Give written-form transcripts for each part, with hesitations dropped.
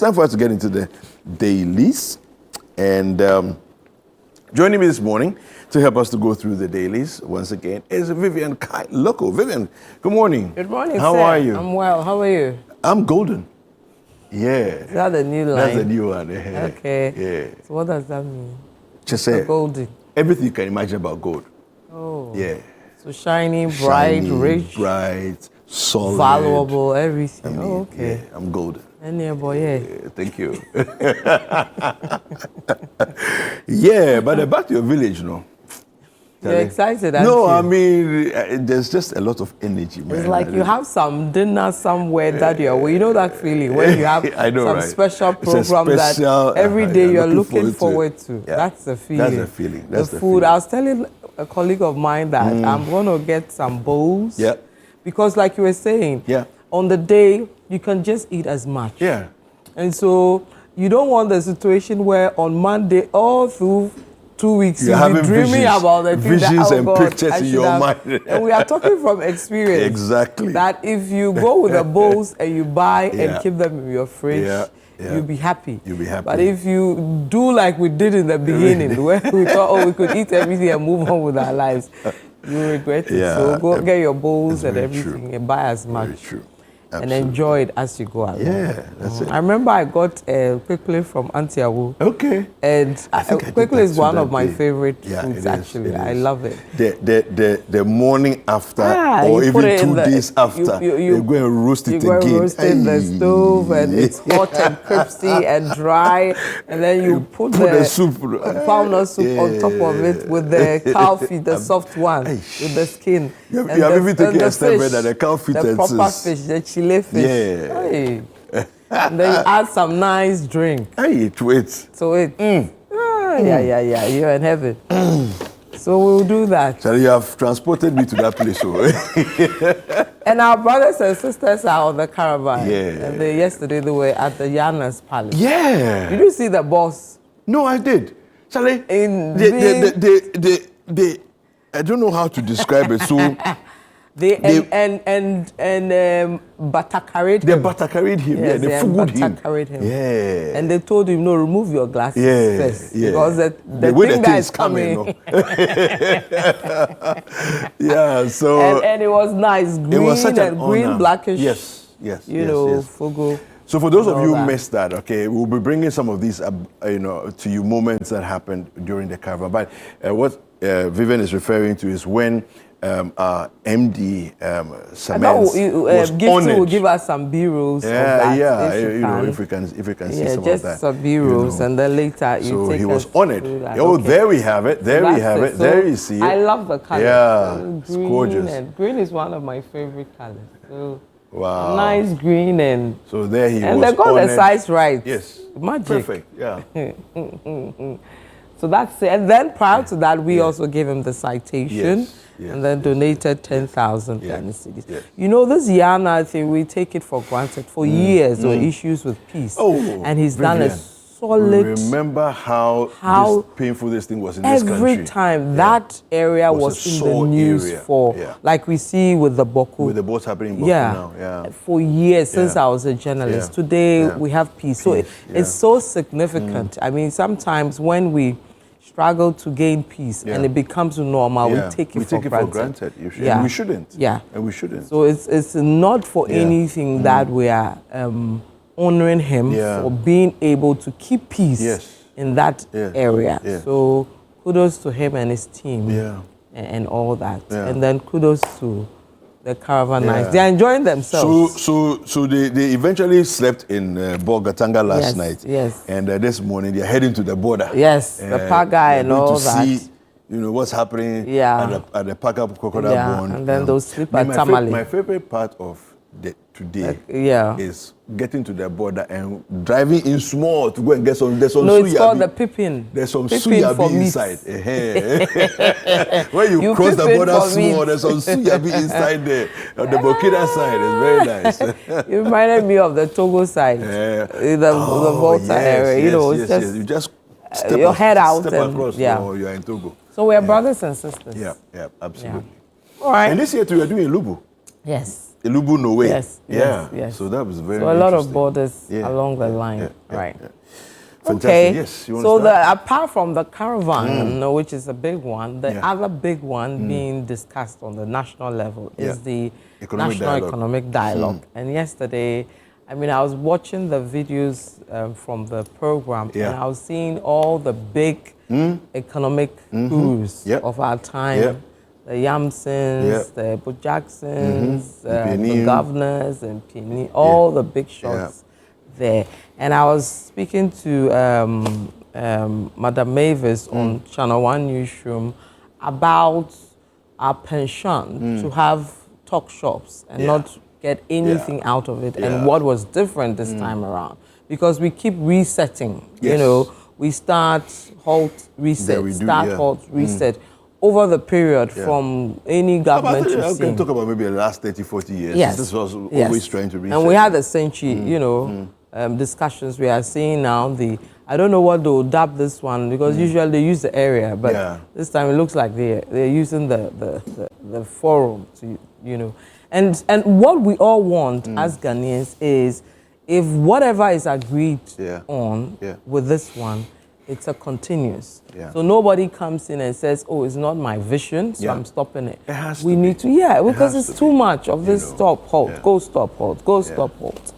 time for us to get into the dailies. And joining me this morning to help us to go through the dailies once again is Vivian Loco. Vivian, good morning. Good morning, How sir. are you? I'm well. How are you? I'm golden. Yeah. Is that the new line? That's the new one. Okay. Yeah. So what does that mean? Just say golden. everything you can imagine about gold. Oh. Yeah. So shiny, bright, rich, bright, solid, valuable, everything. I mean, okay. Yeah, I'm golden. Any boy, yeah. Thank you. Yeah, but back to your village, no. You're excited, aren't No, you? I mean, there's just a lot of energy, man. It's like you have some dinner somewhere that you're away. You know that feeling when you have I know, some right? special It's a program special, that every day you're looking forward forward to. Yeah. That's the feeling. That's the feeling. That's the the food. feeling. I was telling a colleague of mine that I'm going to get some bowls. Yeah. Because like you were saying, Yeah. on the day, you can just eat as much. Yeah. And so you don't want the situation where on Monday, all through 2 weeks, you'll be dreaming about the thing visions that, and God, pictures I in should your have. mind. And we are talking from experience. Exactly. That if you go with the bowls and you buy and keep them in your fridge, you'll be happy. You'll be happy. But if you do like we did in the beginning, where we thought, oh, we could eat everything and move on with our lives, you regret it. Yeah. So go get your bowls and very everything true. and buy as much. Very true. And Absolutely. enjoy it as you go along. Yeah, that's it. I remember I got quickly from Ameyaw-Akumfi. Okay. And think I did quickly that is too one that of my day. favorite Yeah, foods, it is, actually. it I is. love it. The morning after, or you put even it in 2 the- days after, you go and roast it You again. go and roast it in the Ay. stove, and it's hot and crispy and dry. And then you put the soup, pounder soup on top of it with the cow feet, the soft one, with the skin. You have And even and taken the a step fish, further, the cow feet the and proper sis. fish, the chile fish. Yeah. Hey. And then you add some nice drink. Hey, wait. So yeah, you're in heaven. So we'll do that. So you have transported me to that place. Oh. And our brothers and sisters are on the caravan. Yeah. And yesterday they were at the Yana's palace. Yeah. Did you see the boss? No, I did. Charlie, In they, I don't know how to describe it. So butter carried they him. butter carried him. Yes, Yeah, they fooled him. carried him. Yeah. And they told him, no, remove your glasses first. Yeah. Because the way thing the that thing is coming. no? Yeah, so and it was nice. Green it was such an and green, honor. blackish. Yes. You know, yes. fugu. So for those of and you all who that. missed that, okay, we'll be bringing some of these, to you moments that happened during the caravan. But what Vivian is referring to is when our MD Samens was Gifty honored. will give us some B-rolls of that. If we can see some of just that. some B-rolls, and then later you So take he was us honored. through that. Oh, Okay. there we have it. There we That's have it. So There you see it. I love the color. Yeah, green it's gorgeous. And green is one of my favorite colors. So Wow. nice green and So there he and was they got honored. the size right. Yes. Magic. Perfect. Yeah. So that's it. And then prior to that, we also gave him the citation. Yes, yes, And then donated 10,000 Yeah, Ghana cedis. yeah. You know, this Yana thing, we take it for granted. For years, there were issues with peace. Oh, and he's done a Vivian, solid. Remember how painful this thing was in this country. Every time that area Was was a in sore the news area. for, Yeah. like we see with the Boku. With the boats happening in Boku Yeah. now. Yeah. For years since Yeah. I was a journalist. Yeah. Today Yeah. we have peace. So Peace, it's so significant. I mean, sometimes when we struggle to gain peace and it becomes normal, we take it for granted. Yeah. And we shouldn't. Yeah. And we shouldn't. So it's not for anything that we are honoring him for being able to keep peace in that area. Yeah. So kudos to him and his team and all that. Yeah. And then kudos to the caravan nights. They're enjoying themselves. So they eventually slept in Bogatanga last night. Yes. And this morning they're heading to the border. Yes, the Paga and all to that. see, what's happening Yeah. at the Paga Crocodile Bond. And then they'll sleep at Tamale. My favorite part of today Yeah. is getting to the border and driving in small to go and get some. There's some No, it's called suyabi. the pippin. There's some Pippin for suyabi meat. inside. When you cross the pippin border for small, meat. there's some suyabi inside there. On the Burkina side, it's very nice. It reminded me of the Togo side, the Volta area. It's just you just your head out step and across, you're in Togo. So we're brothers and sisters. Yeah, absolutely. All right. And this year too, you're doing Lubu. Yes. Elubu Nowe. Yes, yes. So that was very So a lot of borders along the line, right? Fantastic. Okay. Yes. You so apart from the Caravan, which is a big one, the other big one being discussed on the national level is the Economic Dialogue. And yesterday, I mean, I was watching the videos from the program, and I was seeing all the big economic gurus of our time. The Yamsons, the Bujacksons, the governors, and Pini, all the big shots there. And I was speaking to Madam Mavis on ChannelOne Newsroom about our pension to have talk shops and not get anything out of it, and what was different this time around. Because we keep resetting, you know, we start, halt, reset, halt, reset. Over the period from any government to I can talk about maybe the last 30, 40 years. Yes. This was always trying to reset. And we had the century, you know, discussions. We are seeing now I don't know what they'll dub this one, because usually they use the area, but this time it looks like they're using the forum to, you know. And what we all want as Ghanaians is, if whatever is agreed on with this one, it's a continuous. So nobody comes in and says, oh, it's not my vision, so I'm stopping it. It has we to need be. to, because it's too much of this stop, halt, go stop, halt, go stop, halt.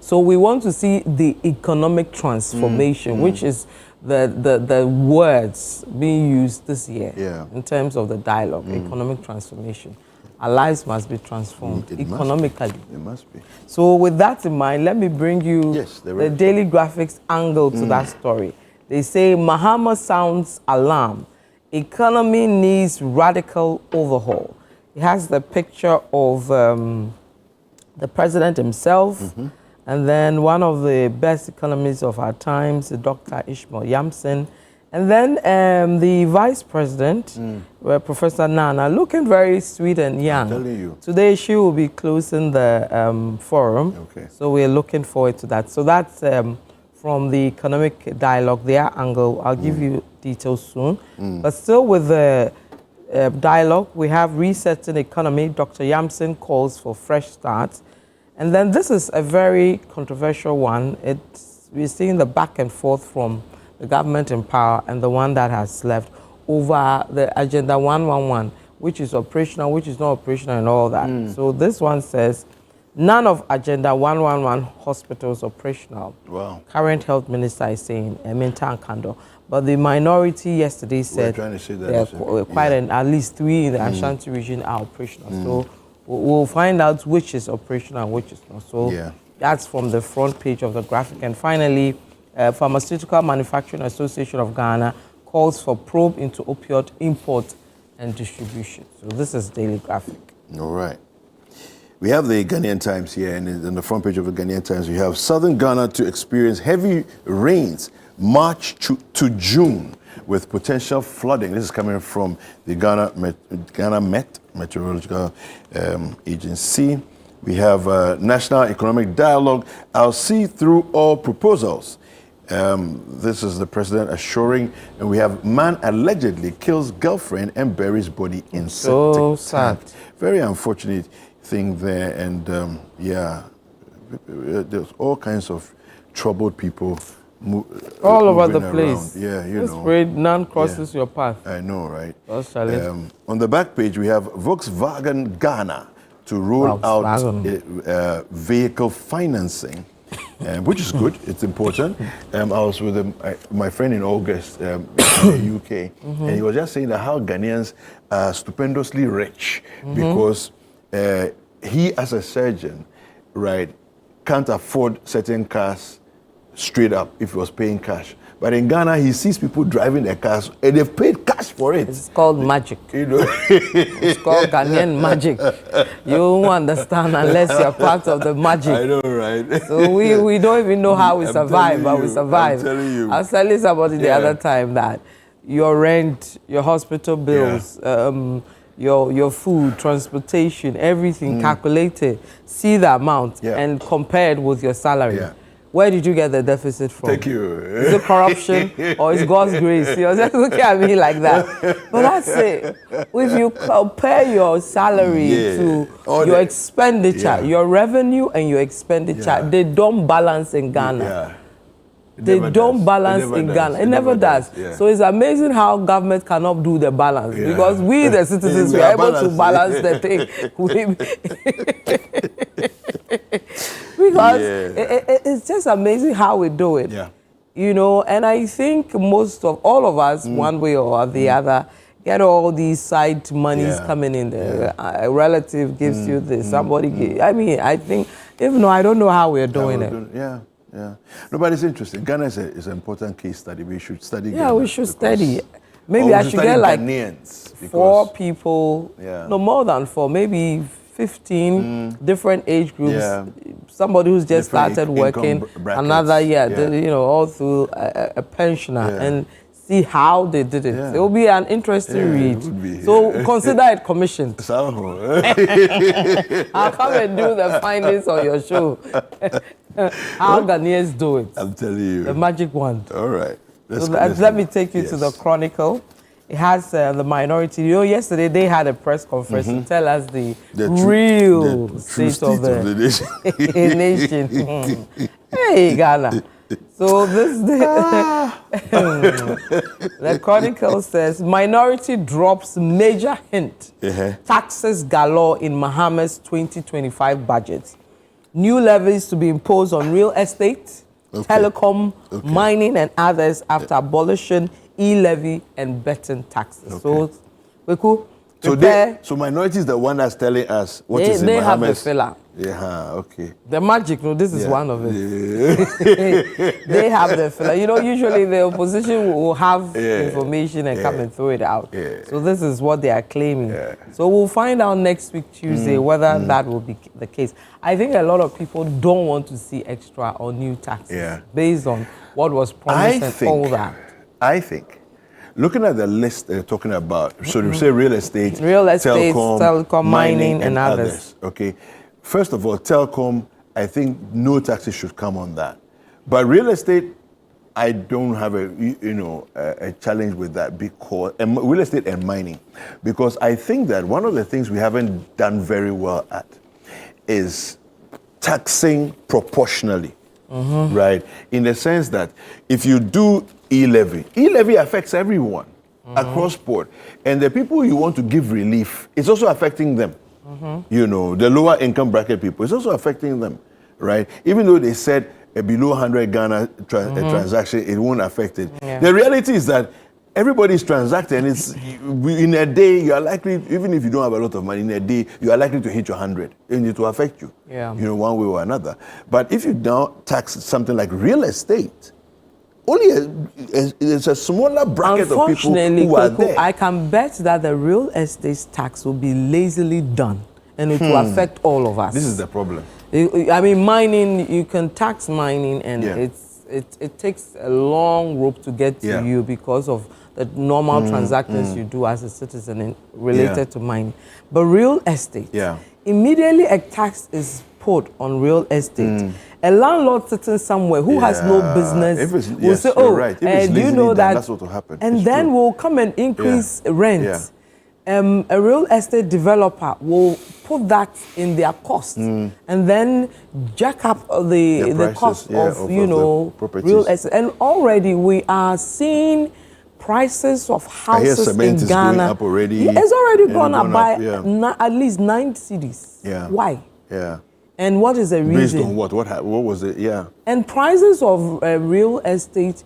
So we want to see the economic transformation, which is the words being used this year in terms of the dialogue, economic transformation. Our lives must be transformed economically. It must be. So with that in mind, let me bring you the Daily Graphic's angle to that story. They say Mahama sounds alarm. Economy needs radical overhaul. It has the picture of the president himself, and then one of the best economists of our times, Dr. Ishmael Yamson, and then the vice president, Professor Nana, looking very sweet and young. I'm telling you. Today she will be closing the forum, so we're looking forward to that. So that's from the economic dialogue, their angle. I'll give you details soon. But still with the dialogue, we have resetting economy. Dr. Yamson calls for fresh starts. And then this is a very controversial one. We're seeing the back and forth from the government in power and the one that has left over the Agenda 111, which is operational, which is not operational, and all that. So this one says, none of Agenda 111 hospitals operational. Wow. Current health minister is saying, Minta Kando. But the minority yesterday said at least 3 in the Ashanti region are operational. So we'll find out which is operational and which is not. So that's from the front page of the graphic. And finally, Pharmaceutical Manufacturing Association of Ghana calls for probe into opioid import and distribution. So this is Daily Graphic. All right. We have the Ghanaian Times here, and on the front page of the Ghanaian Times, we have Southern Ghana to experience heavy rains March to June with potential flooding. This is coming from the Ghana Met Meteorological Agency. We have National Economic Dialogue. I'll see through all proposals. This is the president assuring, and we have man allegedly kills girlfriend and buries body in septic tank. Very unfortunate thing there, and there's all kinds of troubled people all over the place. Yeah, you know. Pray none crosses your path. I know, right? On the back page, we have Volkswagen Ghana to roll out vehicle financing, which is good. It's important. I was with my friend in August in the UK, and he was just saying that how Ghanaians are stupendously rich because he, as a surgeon, right, can't afford certain cars straight up if he was paying cash. But in Ghana, he sees people driving their cars and they've paid cash for it. It's called magic. You know? It's called Ghanaian magic. You won't understand unless you're part of the magic. I know, right? So we don't even know how we survive, but we survive. I'm telling you. I was telling somebody the other time that your rent, your hospital bills, your food, transportation, everything calculated, see the amount and compared with your salary. where did you get the deficit from? Thank you. Is it corruption or is God's grace? You're just looking at me like that. But that's it. If you compare your salary to your expenditure, your revenue and your expenditure, they don't balance in Ghana. They don't balance in Ghana. It never does. So it's amazing how government cannot do the balance because we, the citizens, we are able to balance the thing. Because it's just amazing how we do it. You know, and I think all of us, one way or the other, get all these side monies coming in there. A relative gives you this, somebody gives. I mean, I think, even though I don't know how we're doing it. Yeah. No, but it's interesting. Ghana is an important case study. We should study Ghana. Yeah, we should study. Maybe I should get like Ghanaians, 4 people, no more than 4, maybe 15 different age groups. Somebody who's just started working, another you know, all through a pensioner and see how they did it. It will be an interesting read. So consider it commissioned. I'll come and do the findings on your show. How Ghanaians do it. I'm telling you. The magic wand. All right. Let me take you to the Chronicle. It has the minority. You know, yesterday they had a press conference to tell us the real state of the nation. Hey, Ghana. So the Chronicle says, minority drops major hint. Taxes galore in Mahama's 2025 budget. New levies to be imposed on real estate, telecom, mining and others after abolishing e-levy and betting taxes. So, we could so minority is the one that's telling us what is in They Bahamas. have the filler. The magic, this is one of it. They have the filler. You know, usually the opposition will have information and come and throw it out. So this is what they are claiming. So we'll find out next week, Tuesday, whether that will be the case. I think a lot of people don't want to see extra or new taxes based on what was promised and all that. I think, looking at the list they're talking about, so they say real estate, telecom, mining and others. Okay. First of all, telecom, I think no taxes should come on that. But real estate, I don't have a challenge with that because real estate and mining, because I think that one of the things we haven't done very well at is taxing proportionally, right? In the sense that if you do e-levy affects everyone across board, and the people you want to give relief, it's also affecting them. You know, the lower income bracket people, it's also affecting them, right? Even though they said a below 100 Ghana transaction, it won't affect it. The reality is that everybody's transacting. It's in a day you are likely, even if you don't have a lot of money, in a day you are likely to hit your 100, and it will affect you. You know, one way or another. But if you now tax something like real estate, only it's a smaller bracket of people who are there. I can bet that the real estate tax will be lazily done, and it will affect all of us. This is the problem. I mean, mining, you can tax mining, and it takes a long rope to get to you because of the normal transactions you do as a citizen related to mining. But real estate, immediately a tax is put on real estate. A landlord sitting somewhere who has no business will say, "Oh, do you know that?" That's what will happen. And then will come and increase rent. A real estate developer will put that in their cost and then jack up the cost of real estate. And already we are seeing prices of houses in Ghana. Going up already. It's already gone up by at least 9 cities. Why? And what is the reason? Based on what? What was it? And prices of real estate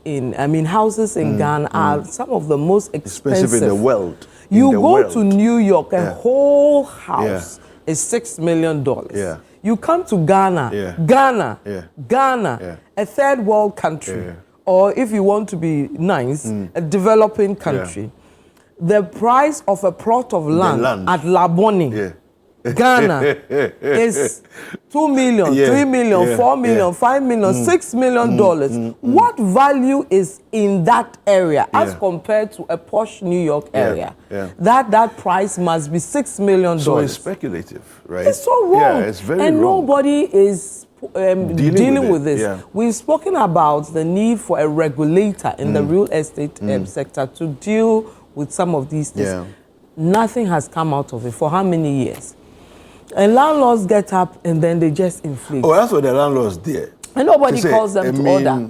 houses in Ghana are some of the most expensive in the world. You go to New York, a whole house is $6 million. You come to Ghana, Ghana, a third world country, or if you want to be nice, a developing country. The price of a plot of land at Laboni, Ghana is $2 million, $3 million, $4 million, $5 million, $6 million. What value is in that area as compared to a posh New York area? That price must be $6 million. So it's speculative, right? It's so wrong. It's very and wrong. Nobody is dealing with this. Yeah. We've spoken about the need for a regulator in the real estate sector to deal with some of these things. Yeah. Nothing has come out of it for how many years? And landlords get up and then they just inflate. Oh, that's what the landlords did. And nobody calls them to order.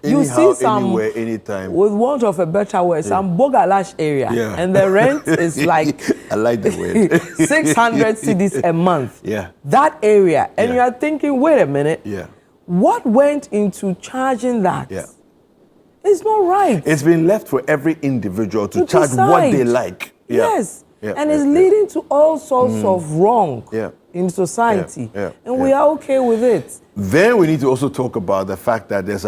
You see some, anywhere, anytime. With want of a better word, some Bogalash area, and the rent is like I like the word 600 cedis a month. Yeah, that area, and you are thinking, wait a minute, yeah, what went into charging that? Yeah, it's not right. It's been left for every individual to charge what they like. Yeah. Yes, and it's leading to all sorts of wrong in society, and we are okay with it. Then we need to also talk about the fact that there's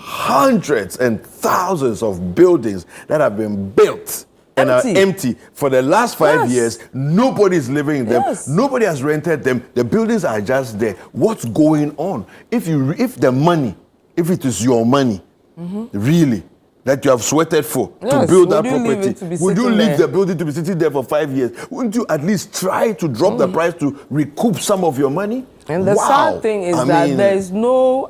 hundreds and thousands of buildings that have been built and are empty for the last 5 years. Nobody's living in them. Nobody has rented them. The buildings are just there. What's going on? If it is your money, really, that you have sweated for to build that property, would you leave the building to be sitting there for 5 years? Wouldn't you at least try to drop the price to recoup some of your money? And the sad thing is that there is no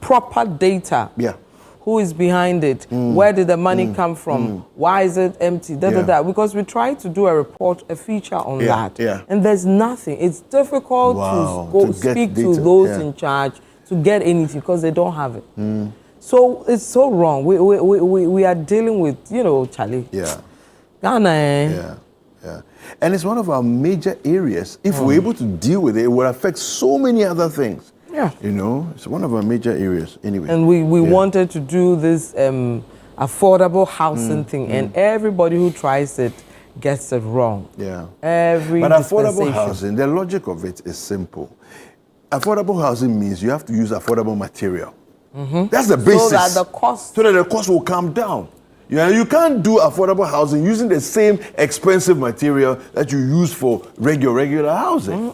proper data. Yeah. Who is behind it? Where did the money come from? Why is it empty? Because we tried to do a feature on that. Yeah. And there's nothing. It's difficult to speak to those in charge to get anything because they don't have it. So it's so wrong. We are dealing with, Charlie. Yeah. Ghana. Yeah. And it's one of our major areas. If we're able to deal with it, it will affect so many other things. Yeah. It's one of our major areas anyway. And we wanted to do this affordable housing thing, and everybody who tries it gets it wrong. Yeah. But affordable housing, the logic of it is simple. Affordable housing means you have to use affordable material. That's the basis. So that the cost will come down. You can't do affordable housing using the same expensive material that you use for regular housing.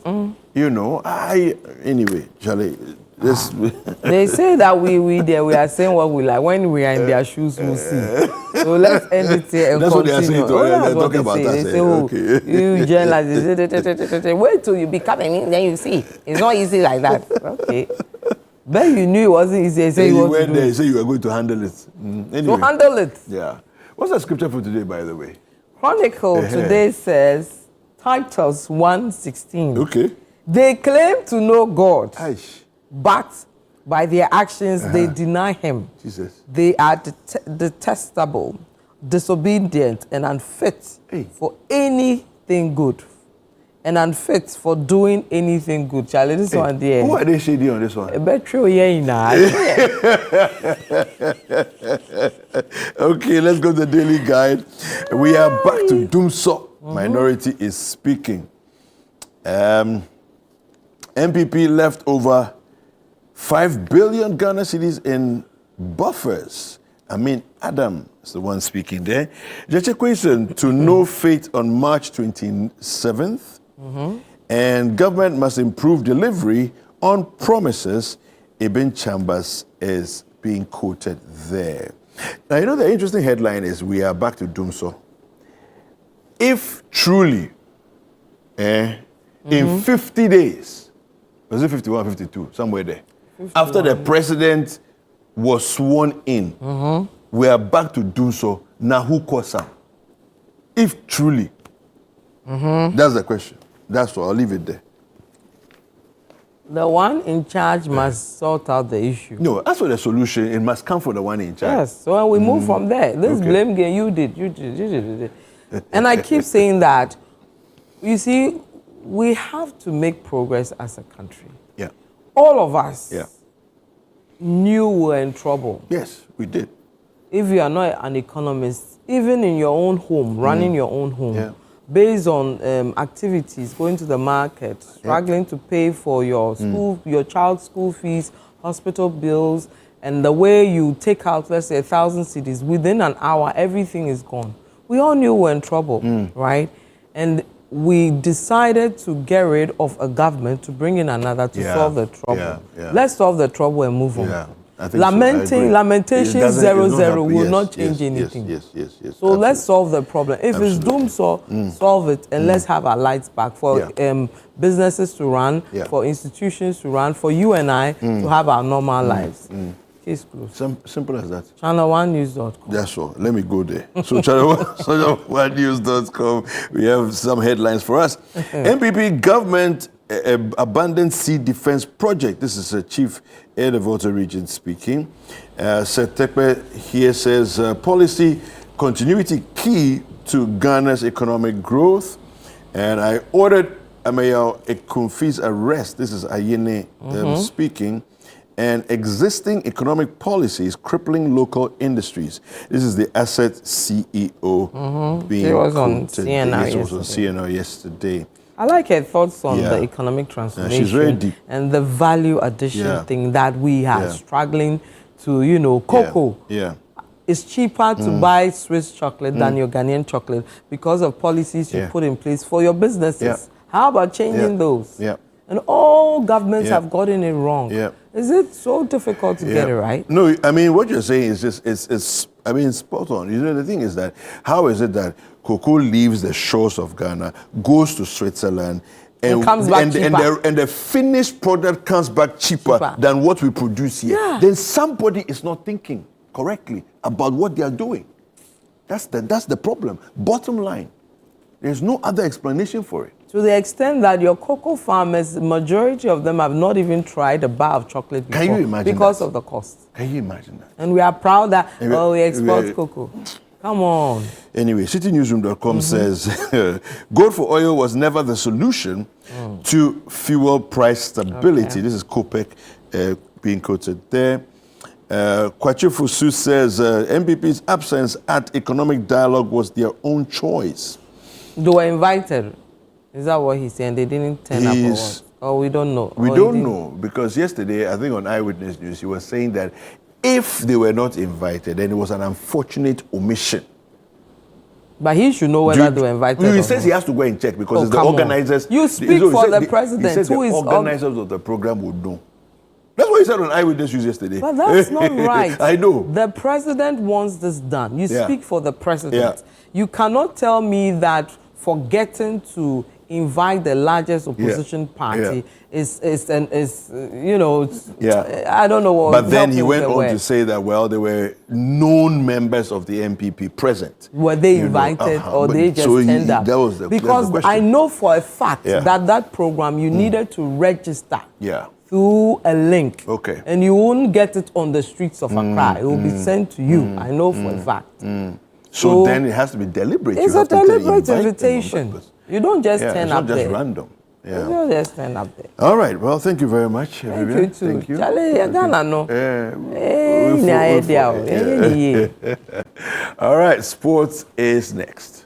Anyway, Charlie, this. They say that we are saying what we like. When we are in their shoes, we'll see. So let's end it here and that's continue. What they are saying. They're talking about that. They say, you journalists, wait till you become in, then you see. It's not easy like that. Okay. Then you knew it wasn't easy. You went there, you said you were going to handle it. Anyway. To handle it. Yeah. What's the scripture for today, by the way? Chronicle today says, Titus 1:16. Okay. They claim to know God, Aish. but by their actions they deny Him. Jesus. They are detestable, disobedient, and unfit for anything good. And unfit for doing anything good. Charlie, this one there. Who are they shady on this one? Okay, let's go to the daily guide. We are back to Dumso. Minority is speaking. MPP left over 5 billion Ghana cedis in buffers. Adam is the one speaking there. Just a question to no fate on March 27th. And government must improve delivery on promises. Ibn Chambers is being quoted there. Now, the interesting headline is we are back to Dumso. If truly, in 50 days, was it 51, 52, somewhere there, 51. After the president was sworn in, we are back to Dumso. Now who calls him? If truly, that's the question. That's all. I'll leave it there. The one in charge must sort out the issue. No, that's for the solution. It must come from the one in charge. Yes. So when we move from there, this blame game, you did. And I keep saying that, you see, we have to make progress as a country. Yeah. All of us knew we were in trouble. Yes, we did. If you are not an economist, even in your own home, running your own home, based on activities, going to the market, struggling to pay for your school, your child's school fees, hospital bills, and the way you take out, let's say, 1,000 cedis, within an hour, everything is gone. We all knew we were in trouble, right? And we decided to get rid of a government to bring in another to solve the trouble. Let's solve the trouble and move on. I think lamentation It 0-0 will not change anything. Yes. So Absolutely. let's solve the problem. If it's doomed, solve it, and let's have our lights back for businesses to run, for institutions to run, for you and I to have our normal lives. Case closed. Simple as that. ChannelOneNews.com. That's all. Let me go there. So ChannelOneNews.com, we have some headlines for us. MPP government abandoned sea defense project. This is Chief Air the Volta region speaking. Setepe here says policy continuity key to Ghana's economic growth. And I ordered Ameyaw-Akumfi's arrest. This is Ayine speaking. And existing economic policies crippling local industries. This is the Asset CEO being quoted. On CNN He was on CNN yesterday. I like her thoughts on the economic transformation she's very deep. and the value addition thing that we are struggling to, cocoa. It's cheaper to buy Swiss chocolate than your Ghanaian chocolate because of policies you put in place for your businesses. How about changing those? And all governments have gotten it wrong. Is it so difficult to get it right? No, I mean, what you're saying is just, it's spot on. The thing is that, how is it that cocoa leaves the shores of Ghana, goes to Switzerland, and comes back cheaper. And the finished product comes back cheaper than what we produce here? Then somebody is not thinking correctly about what they are doing. That's the problem. Bottom line, there's no other explanation for it. To the extent that your cocoa farmers, the majority of them have not even tried a bar of chocolate before. Can you imagine because of the cost. Can you imagine that? And we are proud that, we export cocoa. Come on. Anyway, citynewsroom.com says, gold for oil was never the solution to fuel price stability. This is COPEC being quoted there. Kwachu Fusu says, MPP's absence at economic dialogue was their own choice. They were invited. Is that what he's saying? They didn't turn up or what? Or we don't know? We don't know, because yesterday, I think on Eyewitness News, he was saying that if they were not invited, then it was an unfortunate omission. But he should know whether they were invited or not. He says he has to go and check because it's the organizers. You speak for the president. He says the organizers of the program would know. That's what he said on Eyewitness News yesterday. But that's not right. I know. The president wants this done. You speak for the president. You cannot tell me that forgetting to invite the largest opposition party is I don't know what. But then he went on to say that, well, there were known members of the MPP present. Were they invited or they just turned up? Because I know for a fact that program you needed to register through a link. Okay. And you won't get it on the streets of Accra. It will be sent to you. I know for a fact. So then it has to be deliberate. It's a deliberate invitation. You don't just turn up there. It's not just random. You don't just turn up there. All right. Well, thank you very much. Thank you too. Thank you. All right. Sports is next.